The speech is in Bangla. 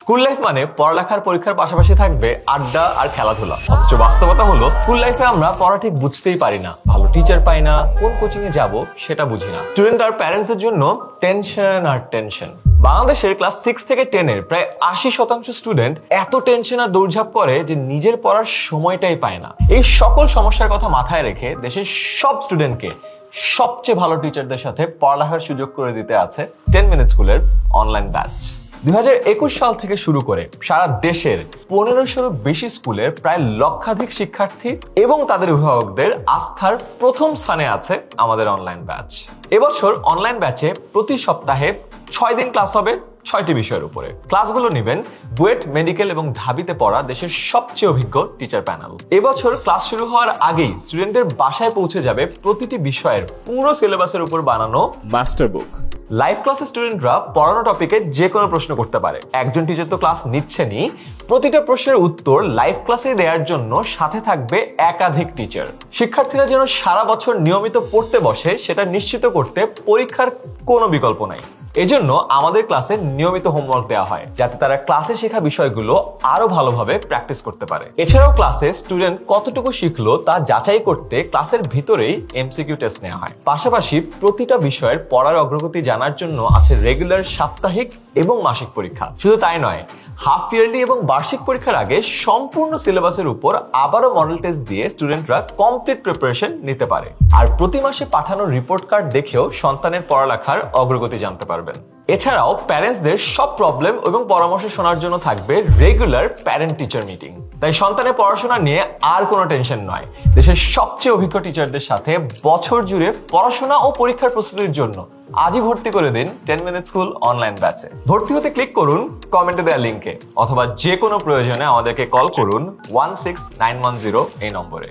স্কুল লাইফ মানে পড়ালেখার পরীক্ষার পাশাপাশি থাকবে আড্ডা আর খেলাধুলা। অথচ বাস্তবতা হলো স্কুল লাইফে আমরা পড়া ঠিক বুঝতেই পারি না, ভালো টিচার পাই না, কোন কোচিং এ যাব সেটা বুঝি না। স্টুডেন্ট আর প্যারেন্টস এর জন্য টেনশন আর টেনশন। বাংলাদেশের ক্লাস 6 থেকে 10 এর প্রায় 80% স্টুডেন্ট এত টেনশন আর দৌড়ঝাঁপ করে যে নিজের পড়ার সময়টাই পায় না। এই সকল সমস্যার কথা মাথায় রেখে দেশের সব স্টুডেন্টকে সবচেয়ে ভালো টিচারদের সাথে পড়ালেখার সুযোগ করে দিতে আছে 10 মিনিট স্কুলের অনলাইন ব্যাচ। 2021 সাল থেকে শুরু করে সারা দেশের 1500-এরও বেশি স্কুলের প্রায় লক্ষাধিক শিক্ষার্থী এবং তাদের অভিভাবকদের আস্থার প্রথম স্থানে আছে আমাদের অনলাইন ব্যাচ। এবছর অনলাইন ব্যাচে প্রতি সপ্তাহে 6 দিন ক্লাস হবে 6টি বিষয়ের উপরে। ক্লাসগুলো নেবেন বুয়েট, মেডিকেল এবং ঢাবিতে পড়া দেশের সবচেয়ে অভিজ্ঞ টিচার প্যানেল। এবছর ক্লাস শুরু হওয়ার আগেই স্টুডেন্টের বাসায় পৌঁছে যাবে প্রতিটি বিষয়ের পুরো সিলেবাসের উপর বানানো মাস্টার বুক। লাইভ ক্লাসে স্টুডেন্টরা পড়ানো টপিকে যে কোনো প্রশ্ন করতে পারে। একজন টিচার তো ক্লাস নিচ্ছেনই, প্রতিটা প্রশ্নের উত্তর লাইভ ক্লাসে দেওয়ার জন্য সাথে থাকবে একাধিক টিচার। শিক্ষার্থীরা যেন সারা বছর নিয়মিত পড়তে বসে সেটা নিশ্চিত করতে পরীক্ষার কোনো বিকল্প নাই। এজন্য আমাদের ক্লাসে নিয়মিত হোমওয়ার্ক দেওয়া হয় যাতে তারা ক্লাসে শেখা বিষয়গুলো আরো ভালোভাবে প্র্যাকটিস করতে পারে। এছাড়াও ক্লাসে স্টুডেন্ট কতটুকু শিখলো তা যাচাই করতে ক্লাসের ভিতরেই এমসিকিউ টেস্ট নেওয়া হয়। পাশাপাশি প্রতিটা বিষয়ের পড়ার অগ্রগতি জানার জন্য আছে রেগুলার সাপ্তাহিক এবং মাসিক পরীক্ষা। শুধু তাই নয়, হাফ ইয়ারলি এবং বার্ষিক পরীক্ষার আগে সম্পূর্ণ সিলেবাসের উপর আবারও মডেল টেস্ট দিয়ে স্টুডেন্টরা কমপ্লিট প্রিপারেশন নিতে পারে। আর প্রতি মাসে পাঠানো রিপোর্ট কার্ড দেখেও সন্তানের পড়ালেখার অগ্রগতি জানতে পারবেন। এছাড়াও প্যারেন্টসদের সব প্রবলেম এবং পরামর্শ শোনার জন্য থাকবে রেগুলার প্যারেন্ট টিচার মিটিং। তাই সন্তানের পড়াশোনা নিয়ে আর কোনো টেনশন নয়। দেশের সবচেয়ে অভিজ্ঞ টিচারদের সাথে বছর জুড়ে পড়াশোনা ও পরীক্ষার প্রস্তুতির জন্য আজই ভর্তি করে দিন 10 মিনিট স্কুল অনলাইন ব্যাচে। ভর্তি হতে ক্লিক করুন কমেন্টে দেওয়া লিঙ্কে, অথবা যে কোনো প্রয়োজনে আমাদেরকে কল করুন 16910 এই নম্বরে।